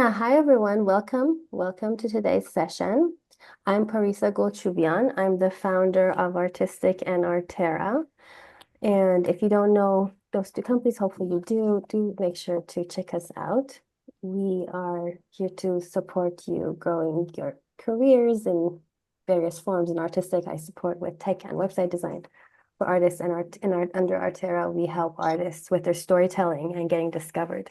Yeah, hi everyone. Welcome. Welcome to today's session. I'm Parisa Golchubian. I'm the founder of Artistic and Artera. And if you don't know those two companies, hopefully you do make sure to check us out. We are here to support you growing your careers in various forms. In Artistic, I support with tech and website design for artists, and under Artera, we help artists with their storytelling and getting discovered.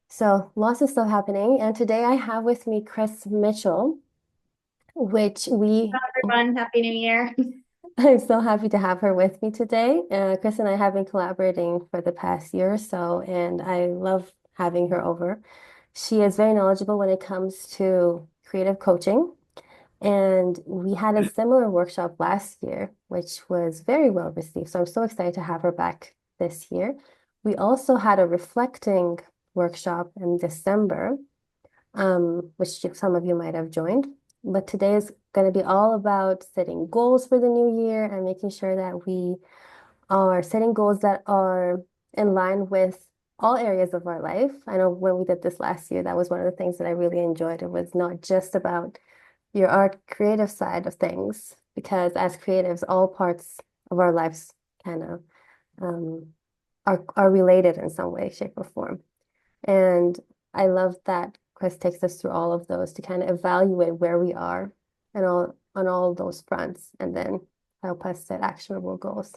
So lots of stuff happening. And today I have with me Chris Mitchell, which we, Everyone, Happy New Year. I'm so happy to have her with me today. Chris and I have been collaborating for the past year or so, and I love having her over. She is very knowledgeable when it comes to creative coaching. And we had a similar workshop last year, which was very well received. So I'm so excited to have her back this year. We also had a reflecting workshop in December, which some of you might have joined. But today is going to be all about setting goals for the new year and making sure that we are setting goals that are in line with all areas of our life. I know when we did this last year, that was one of the things that I really enjoyed. It was not just about your art creative side of things, because as creatives, all parts of our lives kind of um, are related in some way, shape, or form. And I love that Chris takes us through all of those to kind of evaluate where we are and all on all those fronts, and then help us set actionable goals.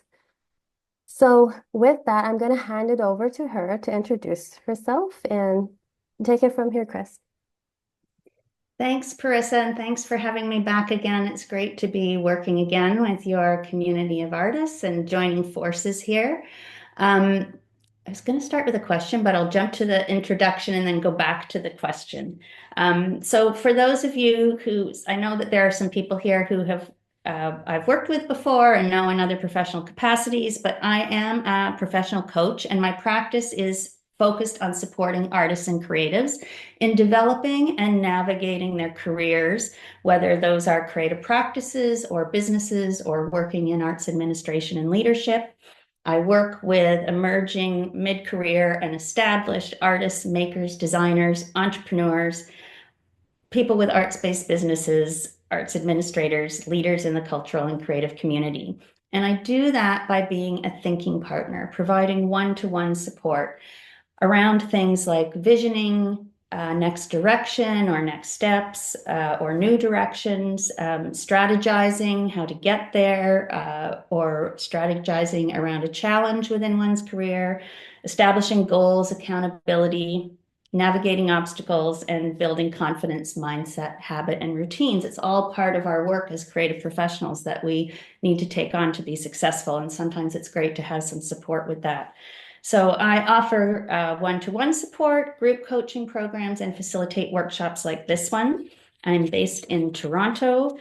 So with that, I'm going to hand it over to her to introduce herself and take it from here, Chris. Thanks, Parissa, and thanks for having me back again. It's great to be working again with your community of artists and joining forces here. Um, I was going to start with a question, but I'll jump to the introduction and then go back to the question. So, for those of you who, I know that there are some people here who have I've worked with before and know in other professional capacities, but I am a professional coach, and my practice is focused on supporting artists and creatives in developing and navigating their careers, whether those are creative practices or businesses or working in arts administration and leadership. I work with emerging mid-career and established artists, makers, designers, entrepreneurs, people with arts-based businesses, arts administrators, leaders in the cultural and creative community. And I do that by being a thinking partner, providing one-to-one support around things like visioning, next direction or next steps, or new directions, strategizing how to get there, or strategizing around a challenge within one's career, establishing goals, accountability, navigating obstacles, and building confidence, mindset, habit, and routines. It's all part of our work as creative professionals that we need to take on to be successful. And sometimes it's great to have some support with that. So I offer one-to-one support, group coaching programs, and facilitate workshops like this one. I'm based in Toronto,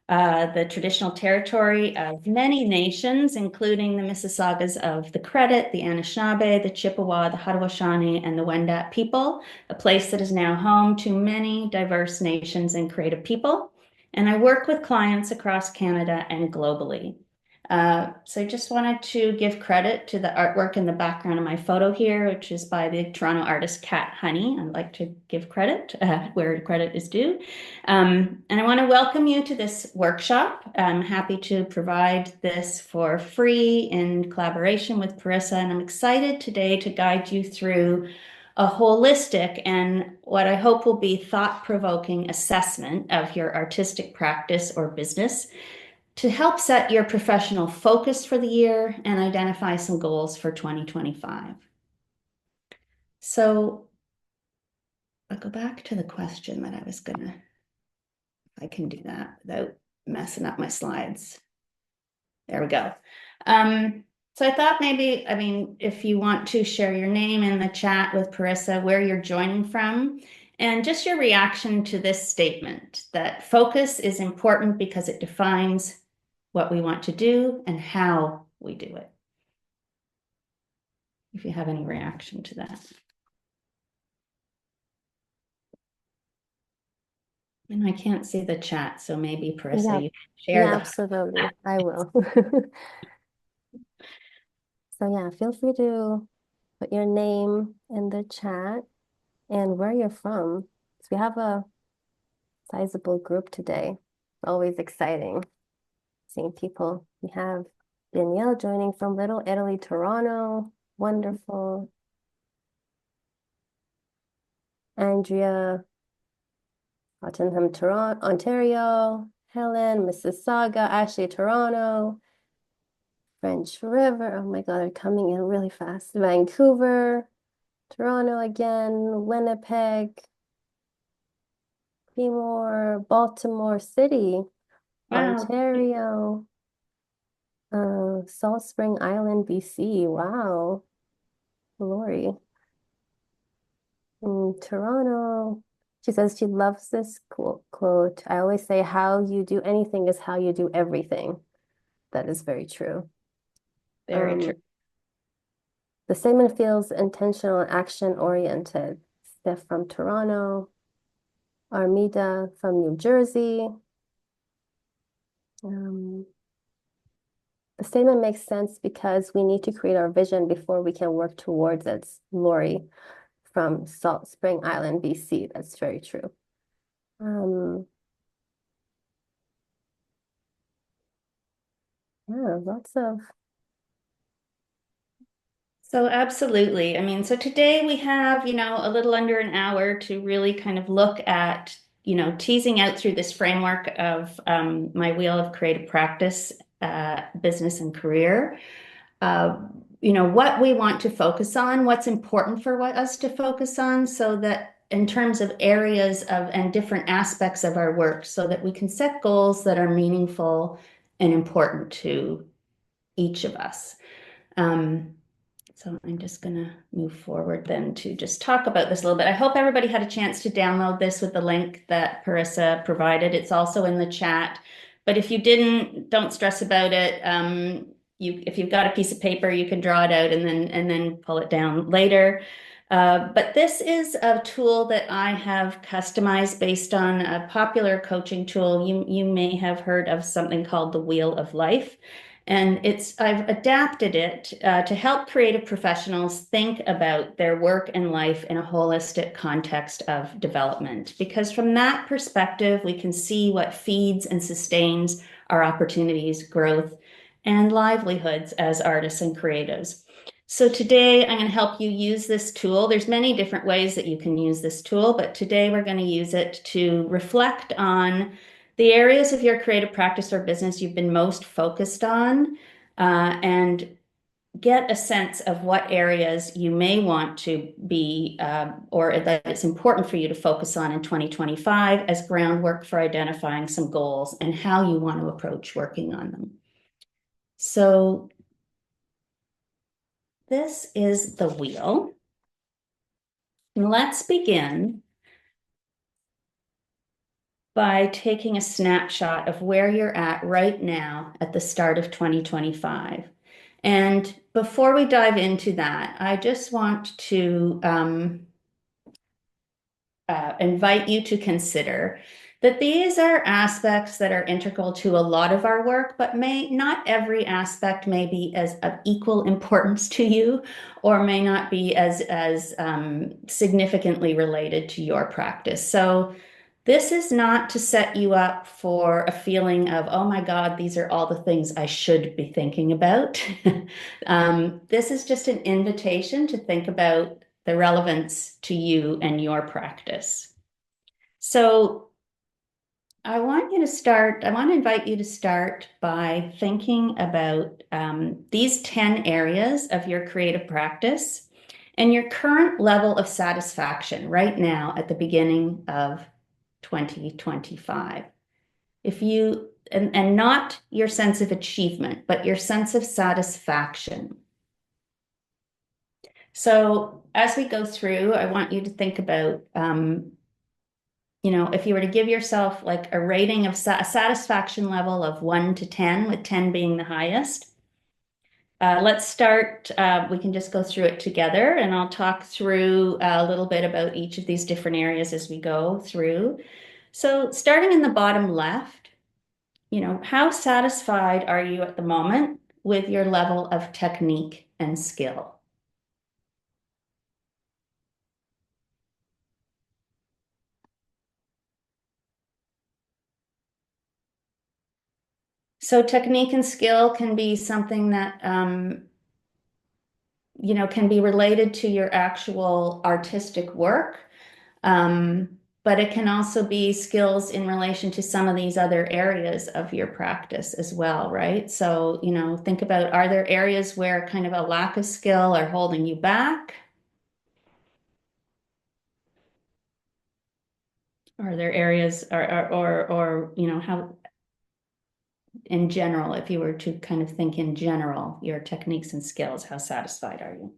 the traditional territory of many nations, including the Mississaugas of the Credit, the Anishinaabe, the Chippewa, the Haudenosaunee, and the Wendat people, a place that is now home to many diverse nations and creative people. And I work with clients across Canada and globally. So I just wanted to give credit to the artwork in the background of my photo here, which is by the Toronto artist Kat Honey. I'd like to give credit where credit is due. And I want to welcome you to this workshop. I'm happy to provide this for free in collaboration with Parissa, and I'm excited today to guide you through a holistic and what I hope will be thought-provoking assessment of your artistic practice or business to help set your professional focus for the year and identify some goals for 2025. So I'll go back to the question that I was gonna, if I can do that without messing up my slides. There we go. So I thought maybe, I mean, if you want to share your name in the chat with Parissa, where you're joining from, and just your reaction to this statement that focus is important because it defines what we want to do and how we do it. If you have any reaction to that. And I can't see the chat, so maybe Yeah, Parissa, you can share yeah, the. absolutely. I will. So yeah, feel free to put your name in the chat and where you're from. It's We have a sizable group today. Always exciting seeing people. We have Danielle joining from Little Italy, Toronto. Wonderful. Andrea, Tottenham, Toronto, Ontario. Helen, Mississauga, Ashley, Toronto. French River. Oh my God, they're coming in really fast. Vancouver, Toronto again, Winnipeg, Timor, Baltimore City, Wow. Ontario, Salt Spring Island, BC. Wow, Lori. Toronto. She says she loves this quote. I always say, how you do anything is how you do everything. That is very true. Very true. Um, the statement feels intentional and action oriented. Steph from Toronto, Armida from New Jersey. Um, the statement makes sense because we need to create our vision before we can work towards it. Lori from Salt Spring Island, BC. That's very true. Yeah, lots of. So absolutely. I mean, so today we have, a little under an hour to really kind of look at, teasing out through this framework of my wheel of creative practice, business and career. Uh, what we want to focus on, what's important for us to focus on, so that in terms of areas of and different aspects of our work, so that we can set goals that are meaningful and important to each of us. So I'm just going to move forward then to just talk about this a little bit. I hope everybody had a chance to download this with the link that Parissa provided. It's also in the chat. But if you didn't, don't stress about it. If you've got a piece of paper, you can draw it out and then pull it down later. But this is a tool that I have customized based on a popular coaching tool. You may have heard of something called the Wheel of Life. And I've adapted it to help creative professionals think about their work and life in a holistic context of development. Because from that perspective, we can see what feeds and sustains our opportunities, growth, and livelihoods as artists and creatives. So today I'm going to help you use this tool. There's many different ways that you can use this tool, but today we're going to use it to reflect on the areas of your creative practice or business you've been most focused on, and get a sense of what areas you may want to be, or that it's important for you to focus on in 2025 as groundwork for identifying some goals and how you want to approach working on them. So this is the wheel. And let's begin by taking a snapshot of where you're at right now at the start of 2025. And before we dive into that, I just want to invite you to consider that these are aspects that are integral to a lot of our work, but not every aspect may be as of equal importance to you, or may not be as significantly related to your practice. So this is not to set you up for a feeling of, oh my God, these are all the things I should be thinking about. This is just an invitation to think about the relevance to you and your practice. So I want to invite you to start by thinking about these 10 areas of your creative practice and your current level of satisfaction right now at the beginning of 2025. And not your sense of achievement, but your sense of satisfaction. So as we go through, I want you to think about, if you were to give yourself like a rating of a satisfaction level of 1 to 10, with 10 being the highest. Let's start, we can just go through it together, and I'll talk through a little bit about each of these different areas as we go through. So starting in the bottom left, how satisfied are you at the moment with your level of technique and skill? So technique and skill can be something that can be related to your actual artistic work. But it can also be skills in relation to some of these other areas of your practice as well, right? So, think about, are there areas where kind of a lack of skill are holding you back? Are there areas or how in general, if you were to kind of think in general, your techniques and skills, how satisfied are you?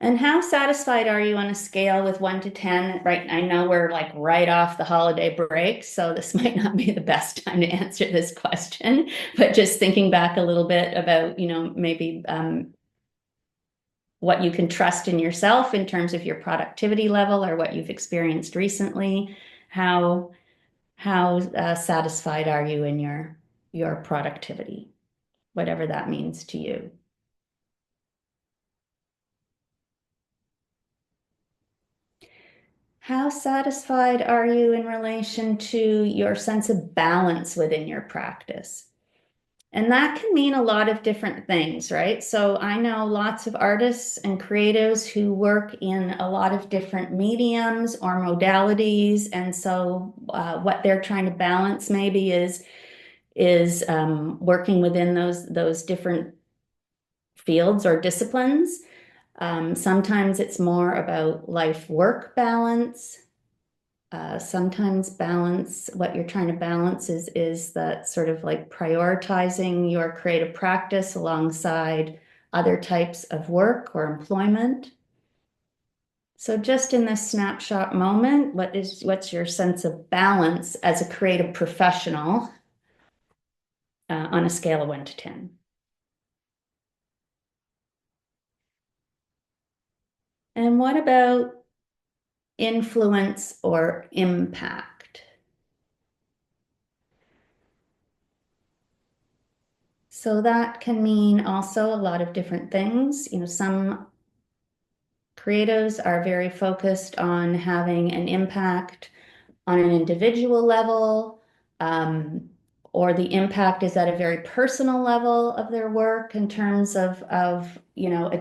And how satisfied are you on a scale with 1 to 10? Right, I know we're like right off the holiday break, so this might not be the best time to answer this question, but just thinking back a little bit about, maybe what you can trust in yourself in terms of your productivity level or what you've experienced recently. How satisfied are you in your productivity, whatever that means to you? How satisfied are you in relation to your sense of balance within your practice? And that can mean a lot of different things, right? So I know lots of artists and creatives who work in a lot of different mediums or modalities. And so what they're trying to balance maybe is working within those different fields or disciplines. Sometimes it's more about life-work balance. Sometimes what you're trying to balance is that sort of like prioritizing your creative practice alongside other types of work or employment. So just in this snapshot moment, what's your sense of balance as a creative professional on a scale of 1 to 10? And what about influence or impact? So that can mean also a lot of different things. Some creatives are very focused on having an impact on an individual level, or the impact is at a very personal level of their work in terms of a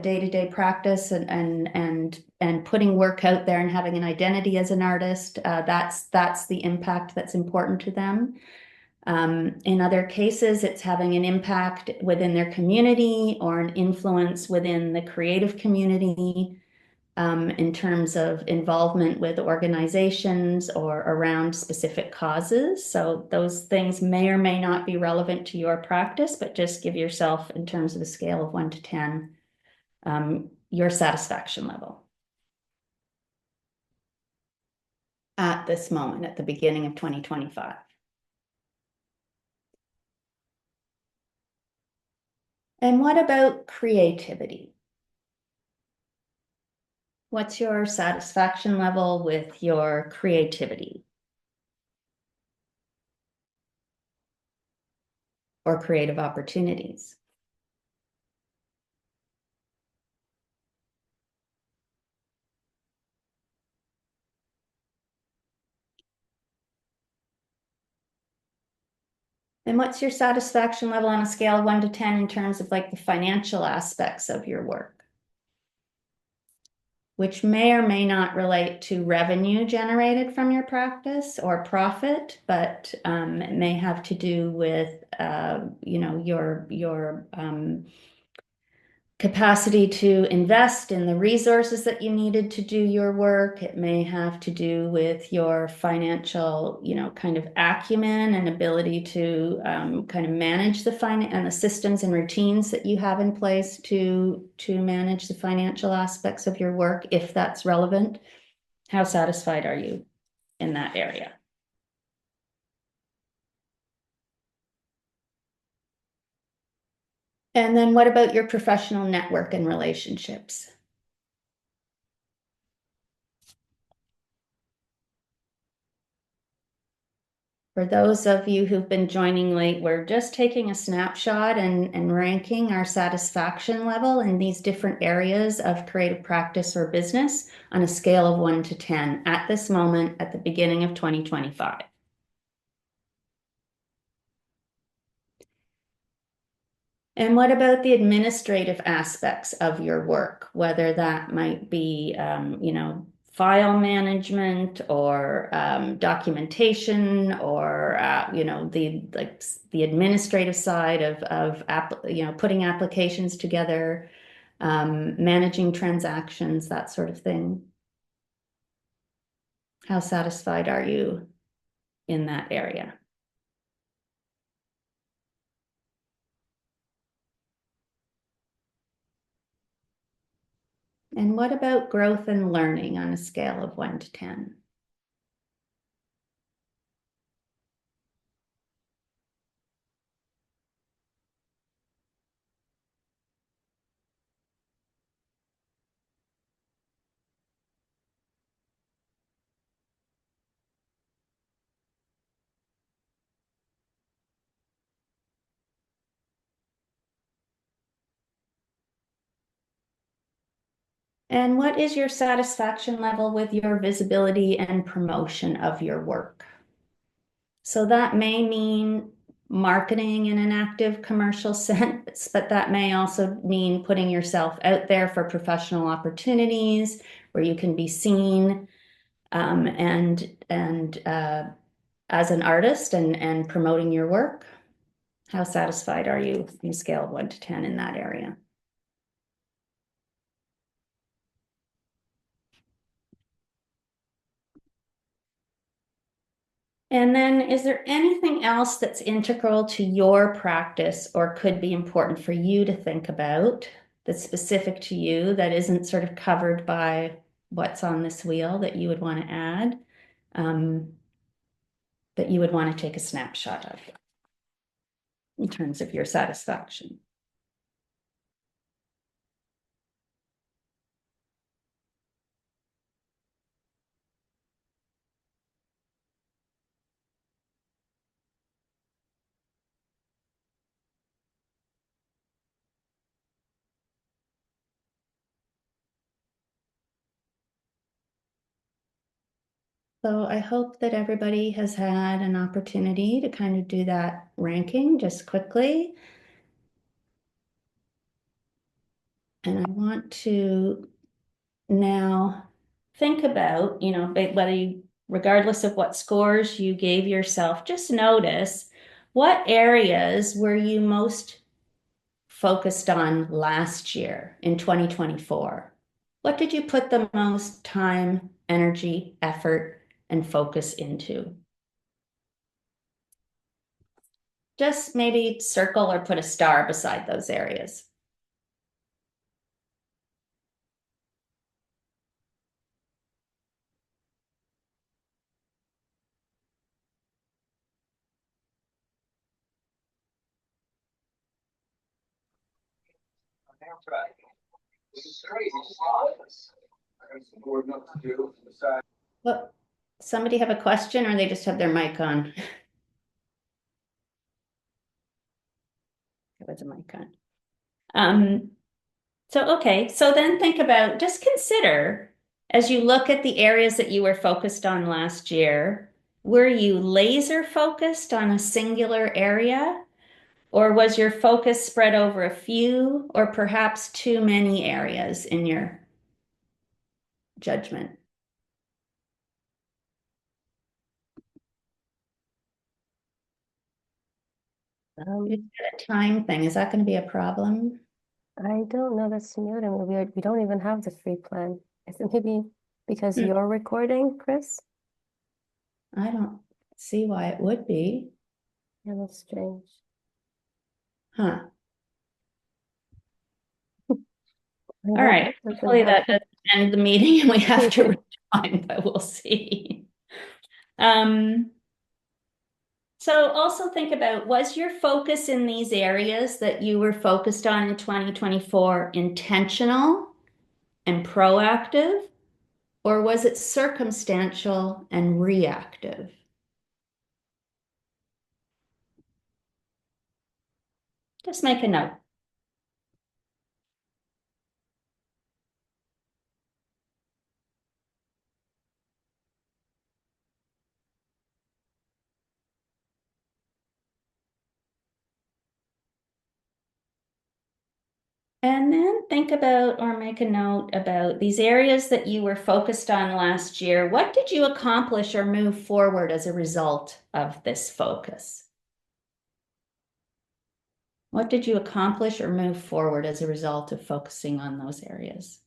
day-to-day practice and putting work out there and having an identity as an artist. That's the impact that's important to them. In other cases, it's having an impact within their community or an influence within the creative community, in terms of involvement with organizations or around specific causes. So those things may or may not be relevant to your practice, but just give yourself, in terms of a scale of 1 to 10, your satisfaction level at this moment, at the beginning of 2025. And what about creativity? What's your satisfaction level with your creativity or creative opportunities? And what's your satisfaction level on a scale of 1 to 10 in terms of like the financial aspects of your work, which may or may not relate to revenue generated from your practice or profit, but it may have to do with, your capacity to invest in the resources that you needed to do your work. It may have to do with your financial, kind of acumen and ability to kind of manage the finance and the systems and routines that you have in place to manage the financial aspects of your work, if that's relevant. How satisfied are you in that area? And then what about your professional network and relationships? For those of you who've been joining late, we're just taking a snapshot and ranking our satisfaction level in these different areas of creative practice or business on a scale of 1 to 10 at this moment at the beginning of 2025. And what about the administrative aspects of your work, whether that might be, file management or documentation or, the administrative side of putting applications together, managing transactions, that sort of thing. How satisfied are you in that area? And what about growth and learning on a scale of 1 to 10? And what is your satisfaction level with your visibility and promotion of your work? So that may mean marketing in an active commercial sense, but that may also mean putting yourself out there for professional opportunities where you can be seen and as an artist and promoting your work. How satisfied are you on a scale of 1 to 10 in that area? And then is there anything else that's integral to your practice or could be important for you to think about that's specific to you that isn't sort of covered by what's on this wheel that you would want to add, um, that you would want to take a snapshot of in terms of your satisfaction? So I hope that everybody has had an opportunity to kind of do that ranking just quickly. And I want to now think about, whether you, regardless of what scores you gave yourself, just notice what areas were you most focused on last year in 2024? What did you put the most time, energy, effort, and focus into? Just maybe circle or put a star beside those areas. Well, somebody have a question or they just have their mic on? There was a mic on. Okay, so then think about, just consider as you look at the areas that you were focused on last year, were you laser focused on a singular area? Or was your focus spread over a few or perhaps too many areas in your judgment? Um, A time thing, is that going to be a problem? I don't know, that's new to me. We don't even have the free plan. Is it maybe because Hmm, you're recording, Chris? I don't see why it would be. Yeah, that's strange. Huh. I All hope right. it doesn't Hopefully that happen. doesn't end the meeting and we have to rejoin, but we'll see. Um, so also think about, was your focus in these areas that you were focused on in 2024 intentional and proactive, or was it circumstantial and reactive? Just make a note. And then think about or make a note about these areas that you were focused on last year. What did you accomplish or move forward as a result of this focus? What did you accomplish or move forward as a result of focusing on those areas?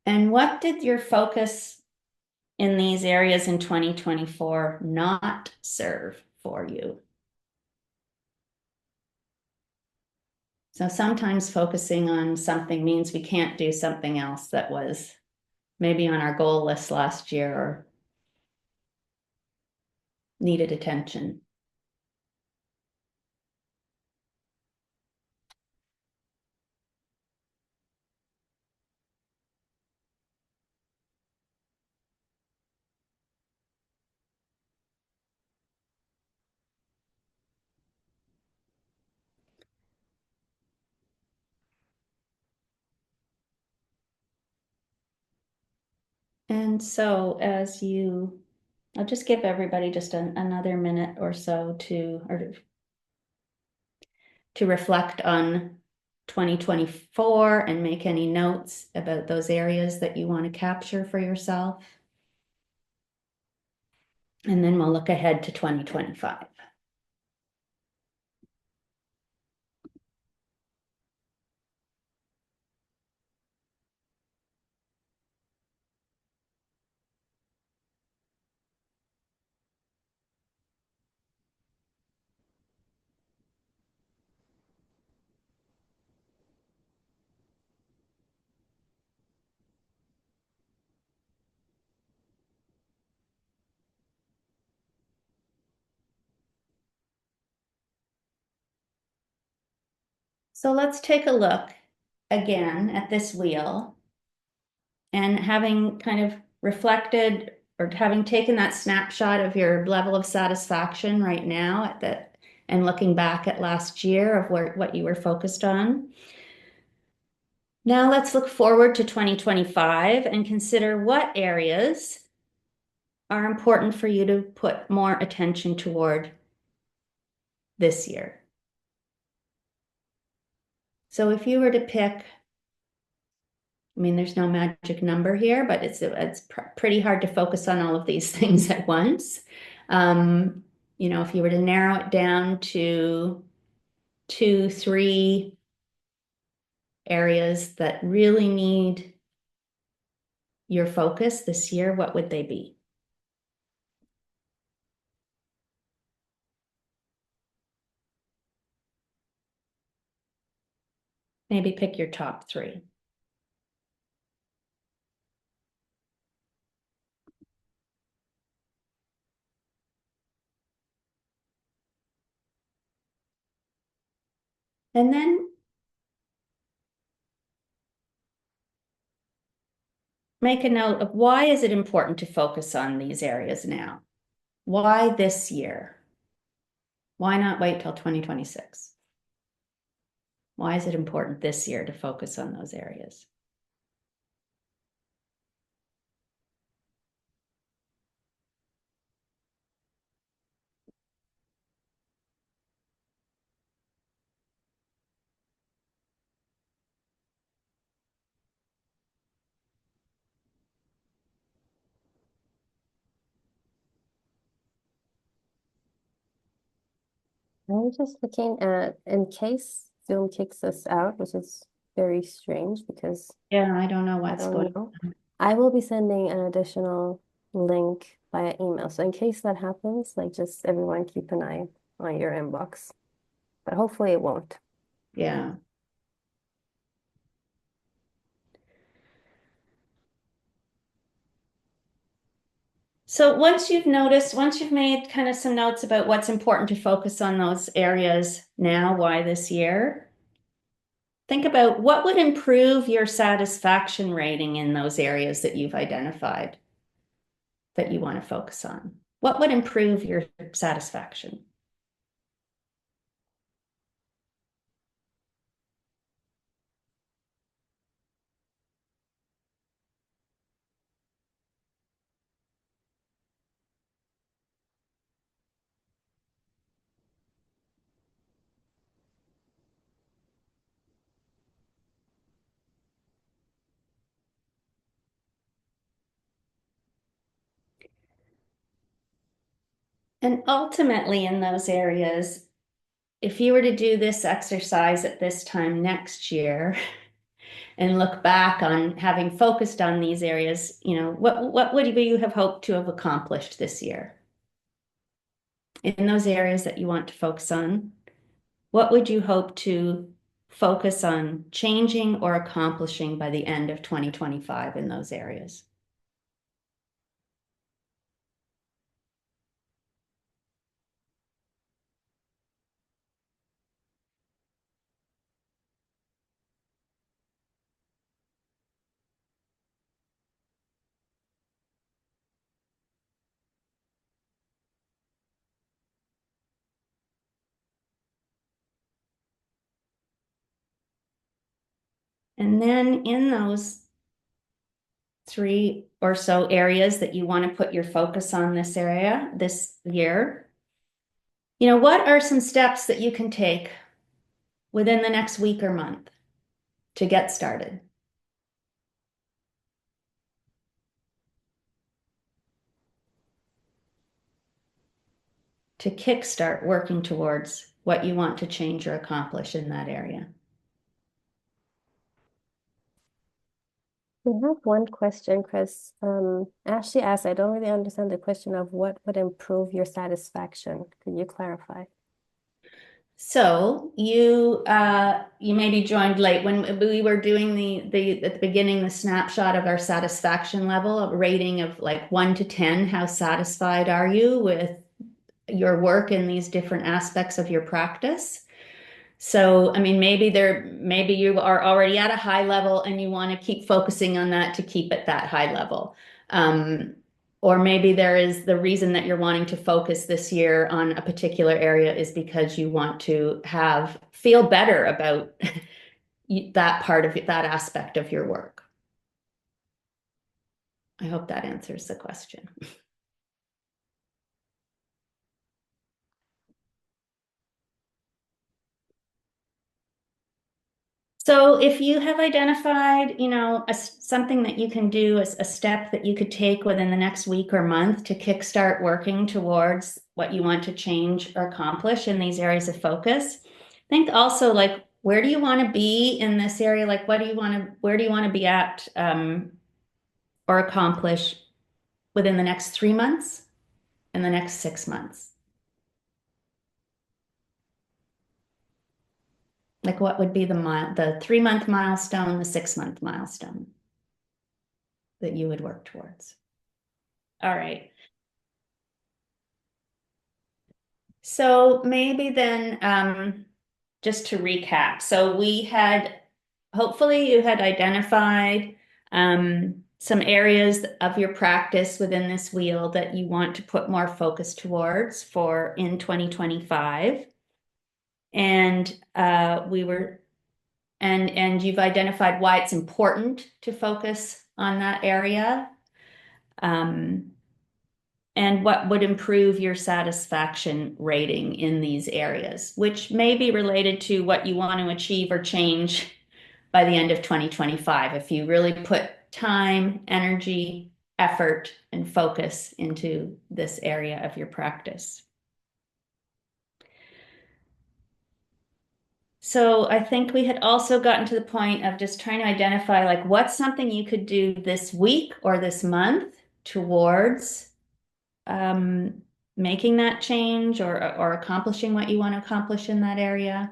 And what did your focus in these areas in 2024 not serve for you? So sometimes focusing on something means we can't do something else that was maybe on our goal list last year or needed attention. And so I'll just give everybody just another minute or so to reflect on 2024 and make any notes about those areas that you want to capture for yourself. And then we'll look ahead to 2025. So let's take a look again at this wheel, and having kind of reflected or having taken that snapshot of your level of satisfaction right now at that and looking back at last year of what you were focused on. Now let's look forward to 2025 and consider what areas are important for you to put more attention toward this year. So if you were to pick, I mean, there's no magic number here, but it's pretty hard to focus on all of these things at once. If you were to narrow it down to 2, 3 areas that really need your focus this year, what would they be? Maybe pick your top 3. And then make a note of why is it important to focus on these areas now? Why this year? Why not wait till 2026? Why is it important this year to focus on those areas? I'm just looking at, in case Zoom kicks us out, which is very strange because Yeah, I don't know I what's going don't know. on. I will be sending an additional link via email. So in case that happens, like just everyone keep an eye on your inbox. But hopefully it won't. Yeah. So once you've made kind of some notes about what's important to focus on those areas now, why this year, think about what would improve your satisfaction rating in those areas that you've identified that you want to focus on. What would improve your satisfaction? And ultimately, in those areas, if you were to do this exercise at this time next year and look back on having focused on these areas, what would you have hoped to have accomplished this year? In those areas that you want to focus on, what would you hope to focus on changing or accomplishing by the end of 2025 in those areas? And then in those three or so areas that you want to put your focus on this year, what are some steps that you can take within the next week or month to get started, to kickstart working towards what you want to change or accomplish in that area? We have one question, Chris. Ashley asked, I don't really understand the question of what would improve your satisfaction. Could you clarify? So you maybe joined late when we were doing the at the beginning the snapshot of our satisfaction level, a rating of like 1 to 10. How satisfied are you with your work in these different aspects of your practice? So, I mean, maybe you are already at a high level and you want to keep focusing on that to keep it that high level. Um, or maybe there is the reason that you're wanting to focus this year on a particular area is because you want to feel better about that part of that aspect of your work. I hope that answers the question. So if you have identified, something that you can do, a step that you could take within the next week or month to kickstart working towards what you want to change or accomplish in these areas of focus, think also like, where do you want to be in this area? Like, where do you want to be at, or accomplish within the next 3 months and the next 6 months? Like, what would be the 3 month milestone, the 6 month milestone that you would work towards? All right. So maybe then, just to recap, so hopefully you had identified some areas of your practice within this wheel that you want to put more focus towards for in 2025. And and you've identified why it's important to focus on that area. And what would improve your satisfaction rating in these areas, which may be related to what you want to achieve or change by the end of 2025 if you really put time, energy, effort, and focus into this area of your practice. So I think we had also gotten to the point of just trying to identify like what's something you could do this week or this month towards um, making that change or accomplishing what you want to accomplish in that area.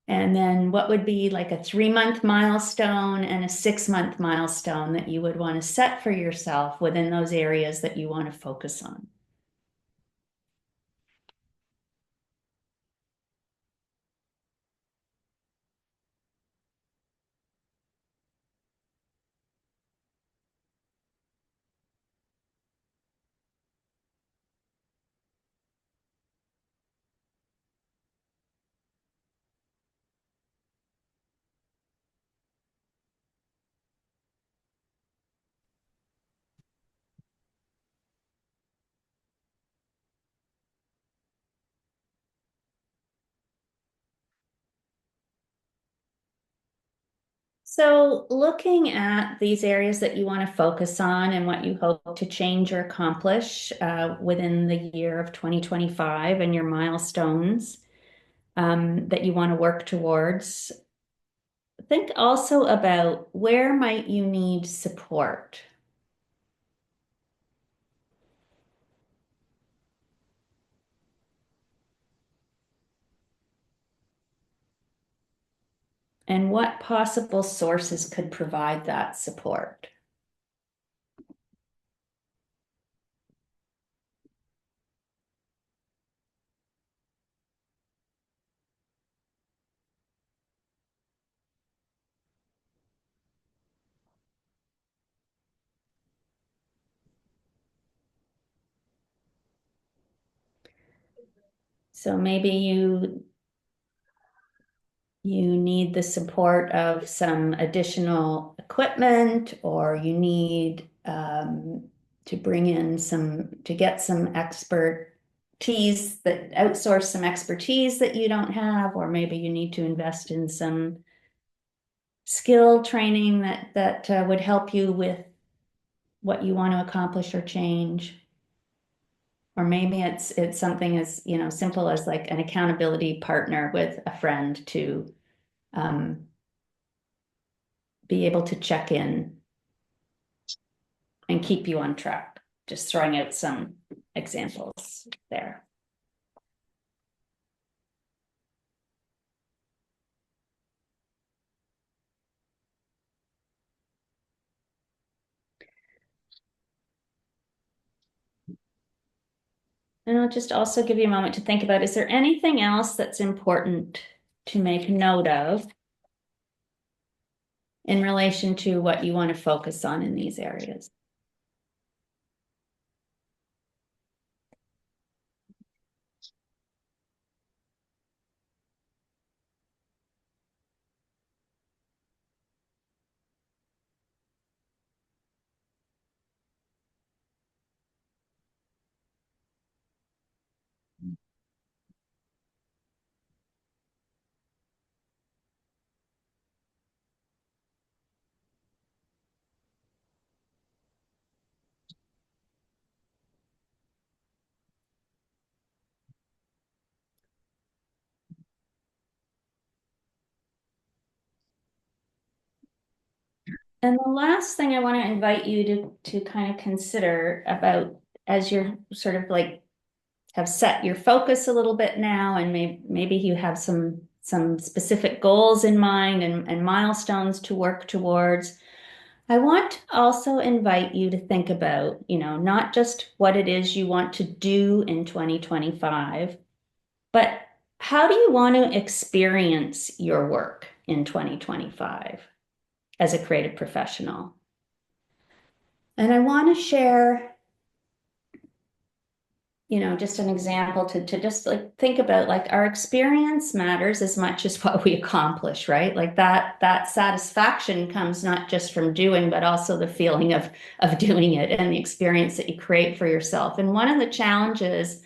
And then what would be like a 3-month milestone and a 6-month milestone that you would want to set for yourself within those areas that you want to focus on? So, looking at these areas that you want to focus on and what you hope to change or accomplish within the year of 2025 and your milestones that you want to work towards, think also about where might you need support. And what possible sources could provide that support? So maybe you need the support of some additional equipment, or you need to bring in to get some expertise that outsource some expertise that you don't have, or maybe you need to invest in some skill training that would help you with what you want to accomplish or change. Or maybe it's something as, simple as like an accountability partner with a friend to um, be able to check in and keep you on track. Just throwing out some examples there. And I'll just also give you a moment to think about, is there anything else that's important to make note of in relation to what you want to focus on in these areas? And the last thing I want to invite you to kind of consider about, as you're sort of like have set your focus a little bit now, and maybe you have some specific goals in mind and milestones to work towards. I want to also invite you to think about, not just what it is you want to do in 2025, but how do you want to experience your work in 2025 as a creative professional? And I want to share, just an example to just like think about, like, our experience matters as much as what we accomplish, right? Like that satisfaction comes not just from doing, but also the feeling of doing it and the experience that you create for yourself. And one of the challenges,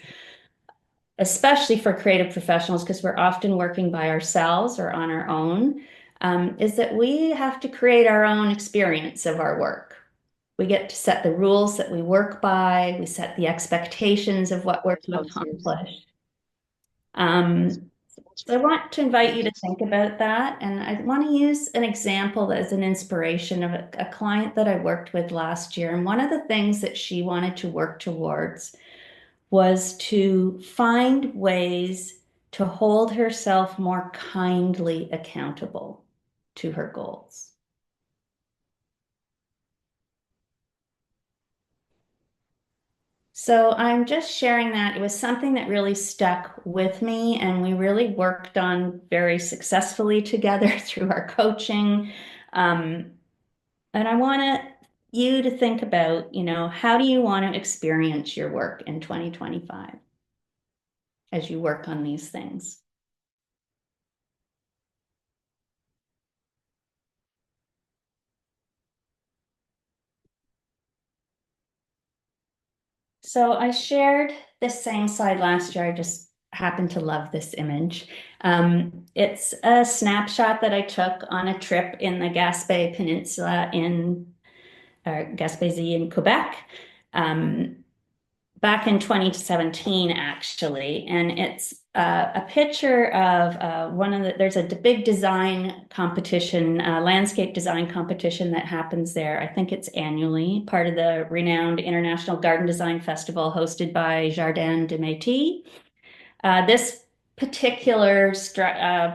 especially for creative professionals, because we're often working by ourselves or on our own, is that we have to create our own experience of our work. We get to set the rules that we work by. We set the expectations of what we're to accomplish. So I want to invite you to think about that. And I want to use an example as an inspiration of a client that I worked with last year. And one of the things that she wanted to work towards was to find ways to hold herself more kindly accountable to her goals. So I'm just sharing that. It was something that really stuck with me, and we really worked on very successfully together through our coaching. Um, and I want you to think about, how do you want to experience your work in 2025 as you work on these things? So I shared this same slide last year. I just happened to love this image. It's a snapshot that I took on a trip in the Gaspé Peninsula in Gaspésie in Quebec. Um, Back in 2017, actually. And it's a picture of there's a big design competition, landscape design competition that happens there. I think it's annually, part of the renowned International Garden Design Festival hosted by Jardin de Métis. This particular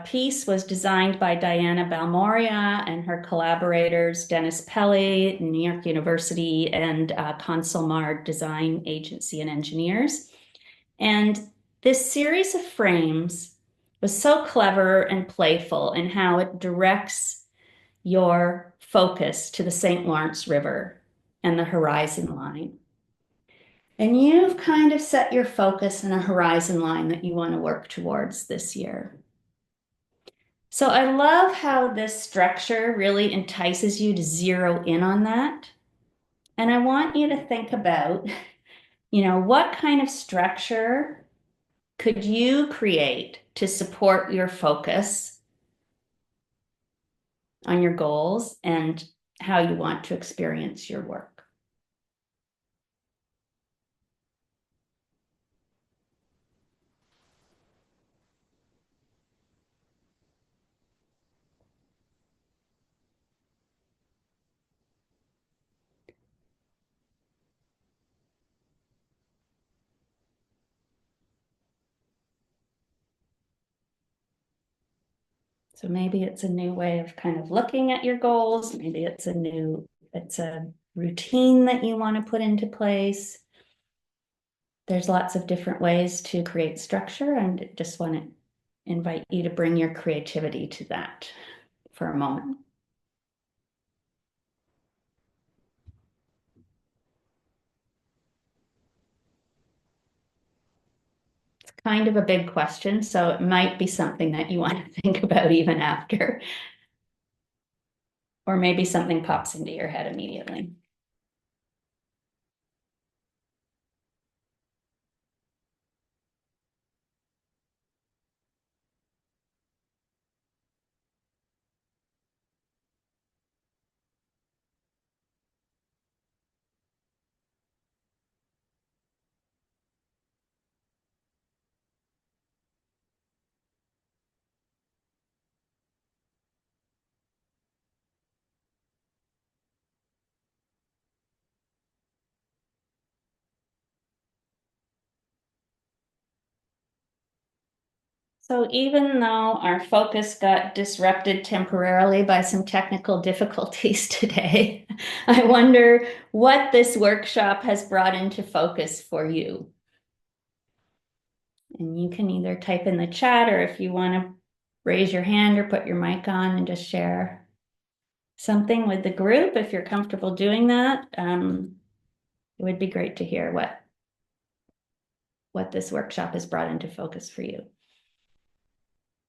piece was designed by Diana Balmoria and her collaborators, Dennis Pelley, New York University, and Consulmar Design Agency and Engineers. And this series of frames was so clever and playful in how it directs your focus to the St. Lawrence River and the horizon line. And you've kind of set your focus and a horizon line that you want to work towards this year. So I love how this structure really entices you to zero in on that. And I want you to think about, what kind of structure could you create to support your focus on your goals and how you want to experience your work. So maybe it's a new way of kind of looking at your goals. Maybe it's a routine that you want to put into place. There's lots of different ways to create structure, and just want to invite you to bring your creativity to that for a moment. It's kind of a big question, so it might be something that you want to think about even after, or maybe something pops into your head immediately. So even though our focus got disrupted temporarily by some technical difficulties today, I wonder what this workshop has brought into focus for you. And you can either type in the chat, or if you want to raise your hand or put your mic on and just share something with the group, if you're comfortable doing that, it would be great to hear what this workshop has brought into focus for you.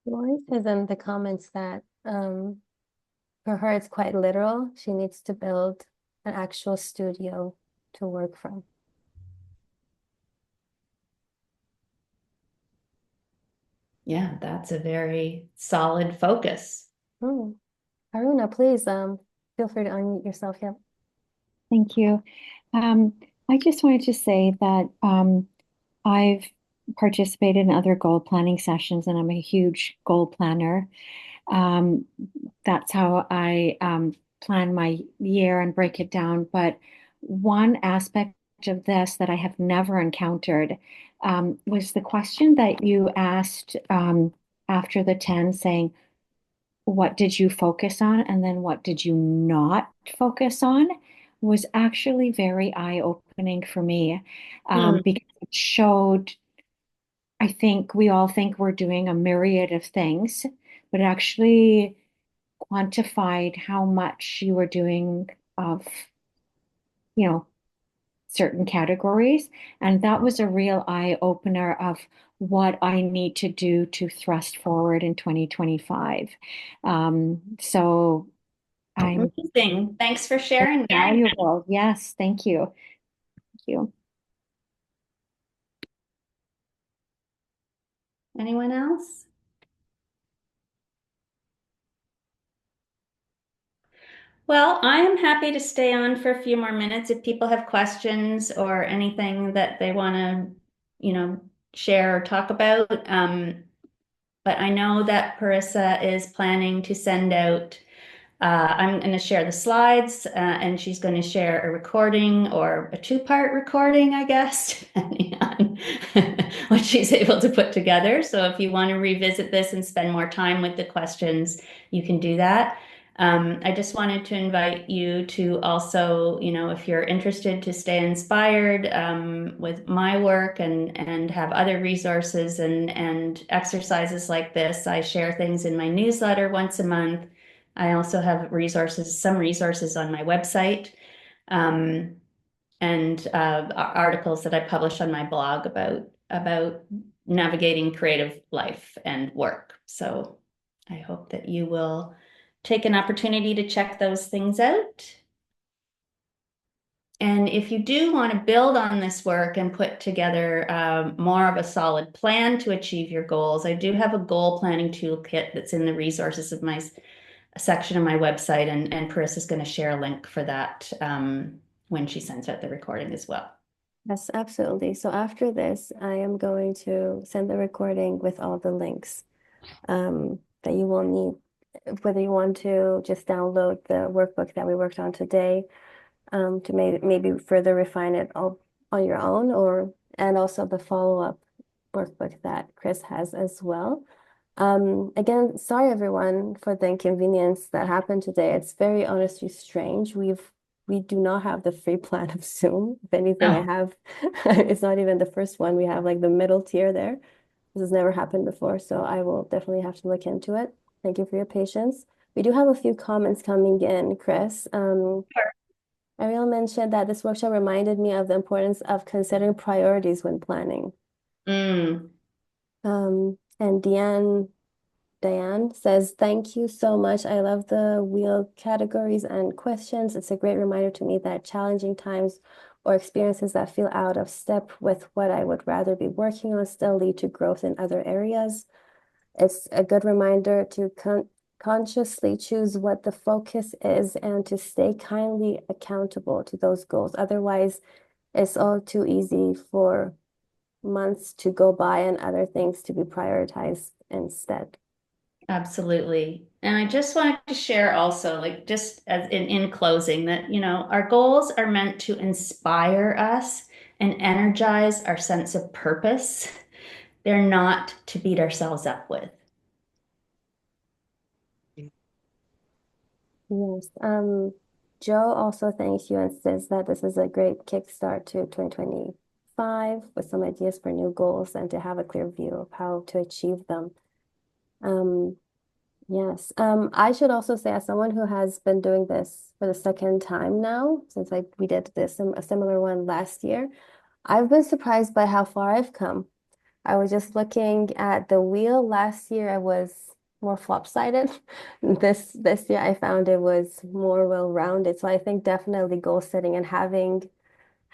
Lori says in the comments that for her it's quite literal. She needs to build an actual studio to work from. Yeah, that's a very solid focus. Aruna, please feel free to unmute yourself. Yeah. Thank you. I just wanted to say that I've participated in other goal planning sessions, and I'm a huge goal planner. Um, that's how I plan my year and break it down. But one aspect of this that I have never encountered was the question that you asked after the 10, saying, what did you focus on and then what did you not focus on, was actually very eye-opening for me, Mm, because it showed, I think we all think we're doing a myriad of things, but it actually quantified how much you were doing of, you know, certain categories. And that was a real eye opener of what I need to do to thrust forward in 2025. So I'm amazing. Thanks for sharing that. valuable. Yes, thank you. Thank you. Anyone else? Well, I am happy to stay on for a few more minutes if people have questions or anything that they want to, share or talk about. But I know that Parissa is planning to send out, I'm going to share the slides, and she's going to share a recording or a two-part recording, I guess, depending on what she's able to put together. So if you want to revisit this and spend more time with the questions, you can do that. I just wanted to invite you to also, if you're interested to stay inspired with my work and have other resources and exercises like this. I share things in my newsletter once a month. I also have some resources on my website, um, and articles that I publish on my blog about navigating creative life and work. So I hope that you will take an opportunity to check those things out. And if you do want to build on this work and put together more of a solid plan to achieve your goals, I do have a goal planning toolkit that's in the resources of my section of my website, and Paris is going to share a link for that when she sends out the recording as well. Yes, absolutely. So after this, I am going to send the recording with all the links that you will need, whether you want to just download the workbook that we worked on today, to maybe further refine it all on your own, and also the follow-up workbook that Chris has as well. Again, sorry everyone for the inconvenience that happened today. It's very honestly strange. We do not have the free plan of Zoom. If anything, I Oh, have it's not even the first one. We have like the middle tier there. This has never happened before, so I will definitely have to look into it. Thank you for your patience. We do have a few comments coming in, Chris. Ariel mentioned that this workshop reminded me of the importance of considering priorities when planning. mm, And Diane says, thank you so much. I love the wheel categories and questions. It's a great reminder to me that challenging times or experiences that feel out of step with what I would rather be working on still lead to growth in other areas. It's a good reminder to consciously choose what the focus is and to stay kindly accountable to those goals. Otherwise, it's all too easy for months to go by and other things to be prioritized instead. absolutely. And I just wanted to share also, like just as in closing, that our goals are meant to inspire us and energize our sense of purpose. They're not to beat ourselves up with. Yes. Joe also thanks you and says that this is a great kickstart to 2025 with some ideas for new goals and to have a clear view of how to achieve them. Um, yes. I should also say, as someone who has been doing this for the second time now, since we did a similar one last year, I've been surprised by how far I've come. I was just looking at the wheel. Last year I was more flopsided. This year I found it was more well-rounded. So I think definitely goal setting and having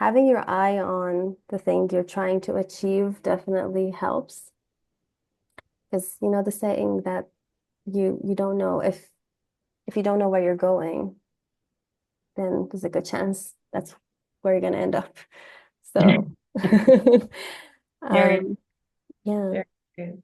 your eye on the thing you're trying to achieve definitely helps. Because you know the saying that you don't know if you don't know where you're going, then there's a good chance that's where you're gonna end up. So Very, um yeah. very good.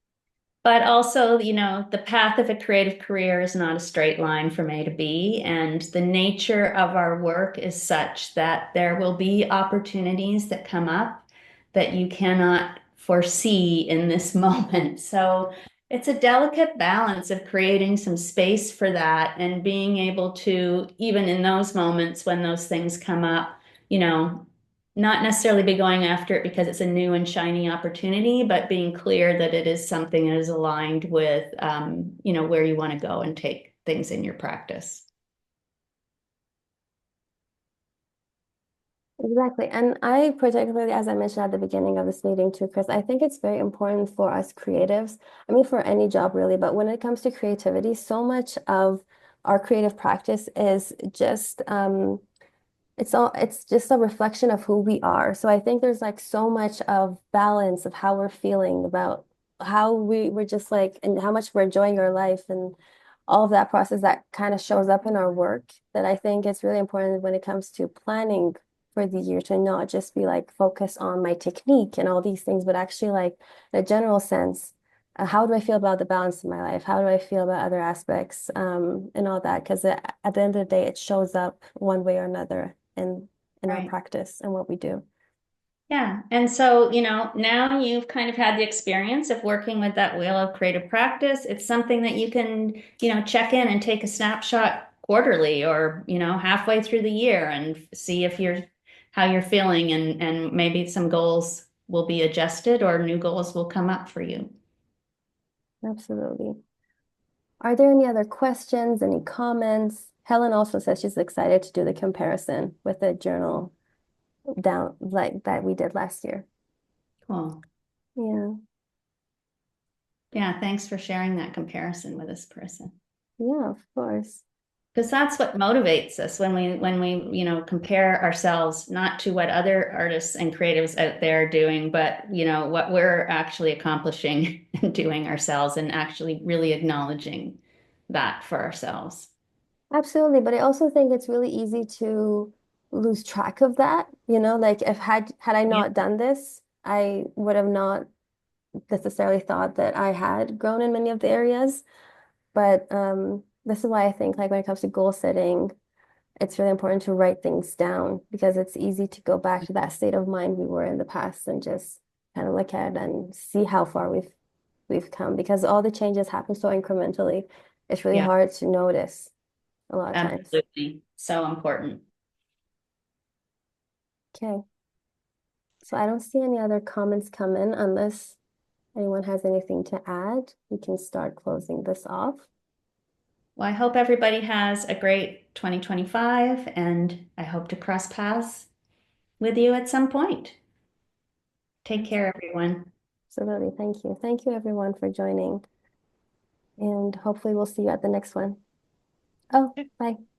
But also, the path of a creative career is not a straight line from A to B. And the nature of our work is such that there will be opportunities that come up that you cannot foresee in this moment. So it's a delicate balance of creating some space for that and being able to, even in those moments when those things come up, you know, not necessarily be going after it because it's a new and shiny opportunity, but being clear that it is something that is aligned with, you know, where you want to go and take things in your practice. Exactly. And I particularly, as I mentioned at the beginning of this meeting too, Chris, I think it's very important for us creatives. I mean, for any job really, but when it comes to creativity, so much of our creative practice is just it's just a reflection of who we are. So I think there's like so much of balance of how we're feeling about how we're just like and how much we're enjoying our life and all of that process that kind of shows up in our work that I think it's really important when it comes to planning for the year to not just be like focus on my technique and all these things, but actually like in a general sense, how do I feel about the balance in my life? How do I feel about other aspects and all that? Because at the end of the day, it shows up one way or another in our Right. practice and what we do. Yeah. And so, you know, now you've kind of had the experience of working with that wheel of creative practice. It's something that you can, you know, check in and take a snapshot quarterly or, you know, halfway through the year and see if you're how you're feeling and maybe some goals will be adjusted or new goals will come up for you. Absolutely. Are there any other questions, any comments? Helen also says she's excited to do the comparison with the journal down like that we did last year. Cool. Yeah. Yeah, thanks for sharing that comparison with this person. Yeah, of course. Because that's what motivates us when we you know compare ourselves not to what other artists and creatives out there are doing, but you know what we're actually accomplishing and doing ourselves and actually really acknowledging that for ourselves. Absolutely, but I also think it's really easy to lose track of that. Like if had I Yeah. not done this, I would have not necessarily thought that I had grown in many of the areas. But this is why I think like when it comes to goal setting, it's really important to write things down because it's easy to go back to that state of mind we were in the past and just kind of look at and see how far we've come because all the changes happen so incrementally. It's really Yeah, hard to notice a lot of times. absolutely. So important. Okay. So I don't see any other comments come in unless anyone has anything to add. We can start closing this off. Well, I hope everybody has a great 2025 and I hope to cross paths with you at some point. Take care, everyone. Absolutely. Thank you. Thank you everyone for joining. And hopefully we'll see you at the next one. Oh, bye.